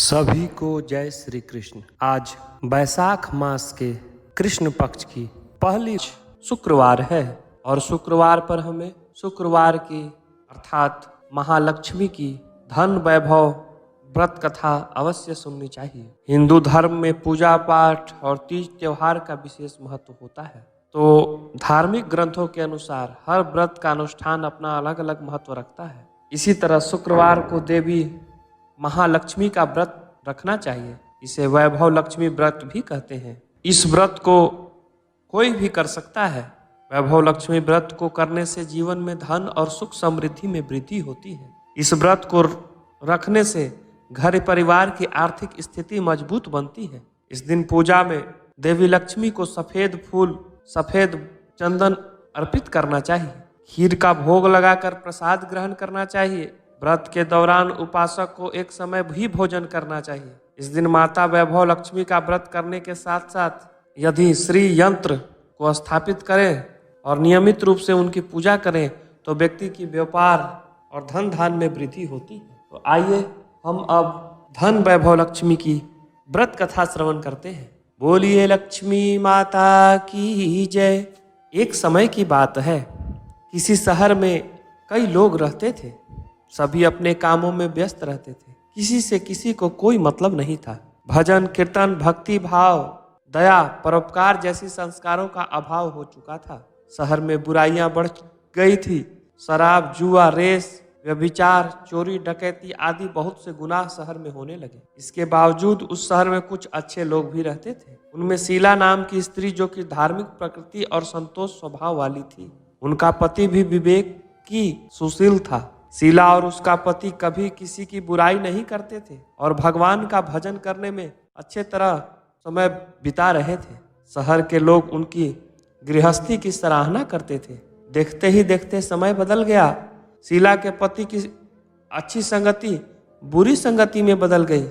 सभी को जय श्री कृष्ण। आज बैसाख मास के कृष्ण पक्ष की पहली शुक्रवार है और शुक्रवार पर हमें शुक्रवार की अर्थात महालक्ष्मी की धन वैभव व्रत कथा अवश्य सुननी चाहिए। हिंदू धर्म में पूजा पाठ और तीज त्योहार का विशेष महत्व होता है। तो धार्मिक ग्रंथों के अनुसार हर व्रत का अनुष्ठान अपना अलग अलग महत्व रखता है। इसी तरह शुक्रवार को देवी महालक्ष्मी का व्रत रखना चाहिए। इसे वैभव लक्ष्मी व्रत भी कहते हैं। इस व्रत को कोई भी कर सकता है। वैभव लक्ष्मी व्रत को करने से जीवन में धन और सुख समृद्धि में वृद्धि होती है। इस व्रत को रखने से घर परिवार की आर्थिक स्थिति मजबूत बनती है। इस दिन पूजा में देवी लक्ष्मी को सफेद फूल सफेद चंदन अर्पित करना चाहिए। खीर का भोग लगाकर प्रसाद ग्रहण करना चाहिए। व्रत के दौरान उपासक को एक समय भी भोजन करना चाहिए। इस दिन माता वैभव लक्ष्मी का व्रत करने के साथ साथ यदि श्री यंत्र को स्थापित करें और नियमित रूप से उनकी पूजा करें तो व्यक्ति की व्यापार और धन धान में वृद्धि होती है। तो आइए हम अब धन वैभव लक्ष्मी की व्रत कथा श्रवण करते हैं। बोलिए लक्ष्मी माता की जय। एक समय की बात है, किसी शहर में कई लोग रहते थे। सभी अपने कामों में व्यस्त रहते थे। किसी से किसी को कोई मतलब नहीं था। भजन कीर्तन भक्ति भाव दया परोपकार जैसी संस्कारों का अभाव हो चुका था। शहर में बुराइयां बढ़ गई थी। शराब जुआ रेस व्यभिचार चोरी डकैती आदि बहुत से गुनाह शहर में होने लगे। इसके बावजूद उस शहर में कुछ अच्छे लोग भी रहते थे। उनमें शीला नाम की स्त्री जो कि धार्मिक प्रकृति और संतोष स्वभाव वाली थी। उनका पति भी विवेक की सुशील था। शीला और उसका पति कभी किसी की बुराई नहीं करते थे और भगवान का भजन करने में अच्छे तरह समय बिता रहे थे। शहर के लोग उनकी गृहस्थी की सराहना करते थे। देखते ही देखते समय बदल गया। शीला के पति की अच्छी संगति बुरी संगति में बदल गई।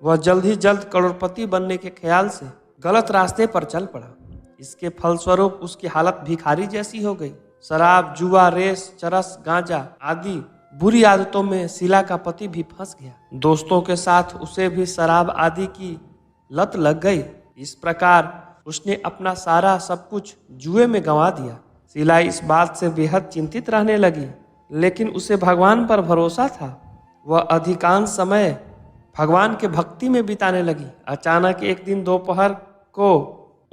वह जल्द ही जल्द करोड़पति बनने के ख्याल से गलत रास्ते पर चल पड़ा। इसके फलस्वरूप उसकी हालत भिखारी जैसी हो गई। शराब जुआ रेस चरस गांजा आदि बुरी आदतों में शीला का पति भी फंस गया। दोस्तों के साथ उसे भी शराब आदि की लत लग गई। इस प्रकार उसने अपना सारा सब कुछ जुए में गंवा दिया। शीला इस बात से बेहद चिंतित रहने लगी, लेकिन उसे भगवान पर भरोसा था। वह अधिकांश समय भगवान के भक्ति में बिताने लगी। अचानक एक दिन दोपहर को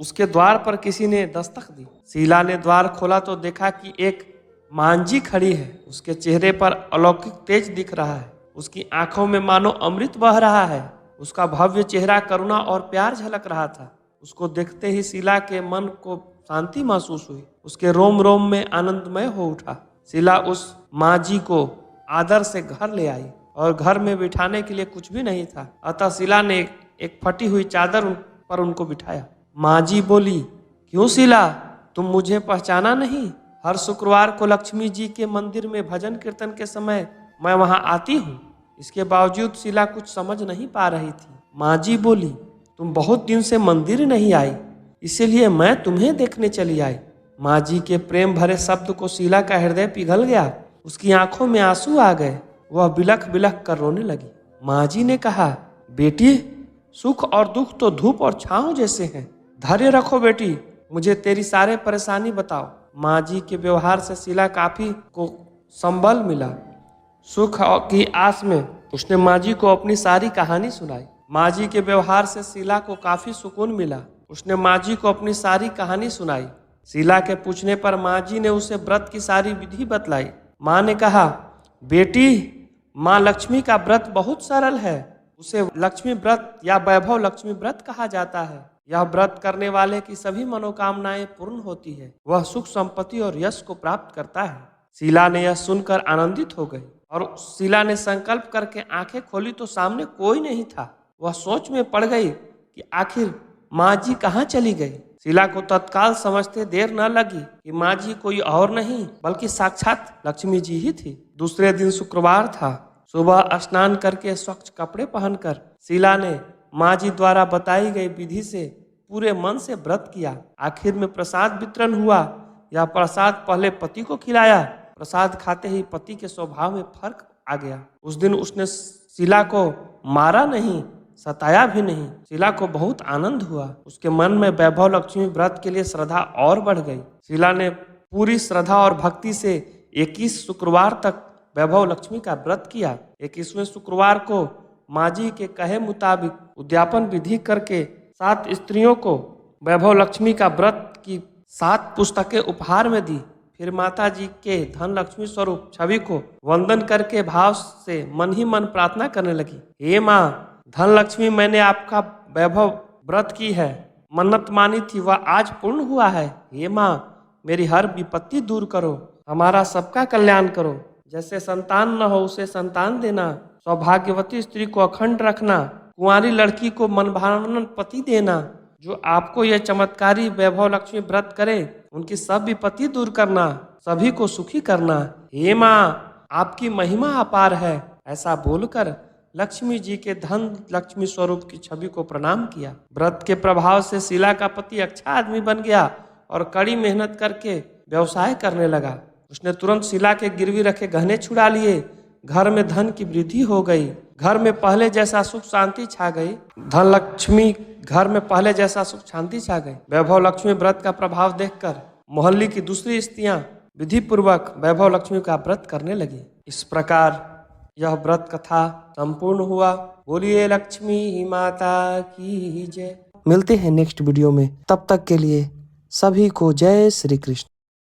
उसके द्वार पर किसी ने दस्तक दी। शीला ने द्वार खोला तो देखा कि एक मांझी खड़ी है। उसके चेहरे पर अलौकिक तेज दिख रहा है। उसकी आंखों में मानो अमृत बह रहा है। उसका भव्य चेहरा करुणा और प्यार झलक रहा था। उसको देखते ही शीला के मन को शांति महसूस हुई। उसके रोम रोम में आनंदमय हो उठा। शीला उस मांझी को आदर से घर ले आई और घर में बिठाने के लिए कुछ भी नहीं था, अतः शीला ने एक फटी हुई चादर पर उनको बिठाया। मांझी बोली, क्यों शीला, तुम मुझे पहचाना नहीं? हर शुक्रवार को लक्ष्मी जी के मंदिर में भजन कीर्तन के समय मैं वहां आती हूँ। इसके बावजूद शीला कुछ समझ नहीं पा रही थी। मांझी बोली, तुम बहुत दिन से मंदिर नहीं आई, इसीलिए मैं तुम्हें देखने चली आई। मांझी के प्रेम भरे शब्द को शीला का हृदय पिघल गया। उसकी आंखों में आंसू आ गए। वह बिलख बिलख कर रोने लगी। मांझी ने कहा, बेटी, सुख और दुख तो धूप और छांव जैसे हैं। धैर्य रखो बेटी, मुझे तेरी सारे परेशानी बताओ। मांझी के व्यवहार से शीला काफी को संबल मिला। सुख की आस में उसने मांझी को अपनी सारी कहानी सुनाई। मांझी के व्यवहार से शीला को काफी सुकून मिला। उसने मांझी को अपनी सारी कहानी सुनाई। शीला के पूछने पर मांझी ने उसे व्रत की सारी विधि बतलाई। माँ ने कहा, बेटी, माँ लक्ष्मी का व्रत बहुत सरल है। उसे लक्ष्मी व्रत या वैभव लक्ष्मी व्रत कहा जाता है। यह व्रत करने वाले की सभी मनोकामनाएं पूर्ण होती है। वह सुख संपत्ति और यश को प्राप्त करता है। शीला ने यह सुनकर आनंदित हो गई और शीला ने संकल्प करके आंखें खोली तो सामने कोई नहीं था। वह सोच में पड़ गई कि आखिर मांझी कहाँ चली गई। शीला को तत्काल समझते देर न लगी कि मांझी कोई और नहीं बल्कि साक्षात लक्ष्मी जी ही थी। दूसरे दिन शुक्रवार था। सुबह स्नान करके स्वच्छ कपड़े पहनकर शीला ने मांझी द्वारा बताई गई विधि से पूरे मन से व्रत किया। आखिर में प्रसाद वितरण हुआ। यह प्रसाद पहले पति को खिलाया। प्रसाद खाते ही पति के स्वभाव में फर्क आ गया। उस दिन उसने शीला को मारा नहीं, सताया भी नहीं। शीला को बहुत आनंद हुआ। उसके मन में वैभव लक्ष्मी व्रत के लिए श्रद्धा और बढ़ गई। शीला ने पूरी श्रद्धा और भक्ति से 21 शुक्रवार तक वैभव लक्ष्मी का व्रत किया। 21वें शुक्रवार को माँ जी के कहे मुताबिक उद्यापन विधि करके 7 स्त्रियों को वैभव लक्ष्मी का व्रत की 7 पुस्तकें उपहार में दी। फिर माता जी के धन लक्ष्मी स्वरूप छवि को वंदन करके भाव से मन ही मन प्रार्थना करने लगी। हे माँ धन लक्ष्मी, मैंने आपका वैभव व्रत की है, मन्नत मानी थी, वह आज पूर्ण हुआ है। हे माँ मेरी हर विपत्ति दूर करो, हमारा सबका कल्याण करो। जैसे संतान न हो उसे संतान देना, सौभाग्यवती स्त्री को अखंड रखना, कुंवारी लड़की को मनभावन पति देना। जो आपको यह चमत्कारी वैभव लक्ष्मी व्रत करे उनकी सब विपत्ति दूर करना, सभी को सुखी करना। हे माँ आपकी महिमा अपार है। ऐसा बोलकर लक्ष्मी जी के धन लक्ष्मी स्वरूप की छवि को प्रणाम किया। व्रत के प्रभाव से शीला का पति अच्छा आदमी बन गया और कड़ी मेहनत करके व्यवसाय करने लगा। उसने तुरंत शीला के गिरवी रखे गहने छुड़ा लिए। घर में धन की वृद्धि हो गई। घर में पहले जैसा सुख शांति छा गई। धन लक्ष्मी घर में पहले जैसा सुख शांति छा गई। वैभव लक्ष्मी व्रत का प्रभाव देखकर मोहल्ले की दूसरी स्त्रियां विधि पूर्वक वैभव लक्ष्मी का व्रत करने लगी। इस प्रकार यह व्रत कथा संपूर्ण हुआ। बोलिए लक्ष्मी माता की जय। मिलते हैं नेक्स्ट वीडियो में, तब तक के लिए सभी को जय श्री कृष्ण।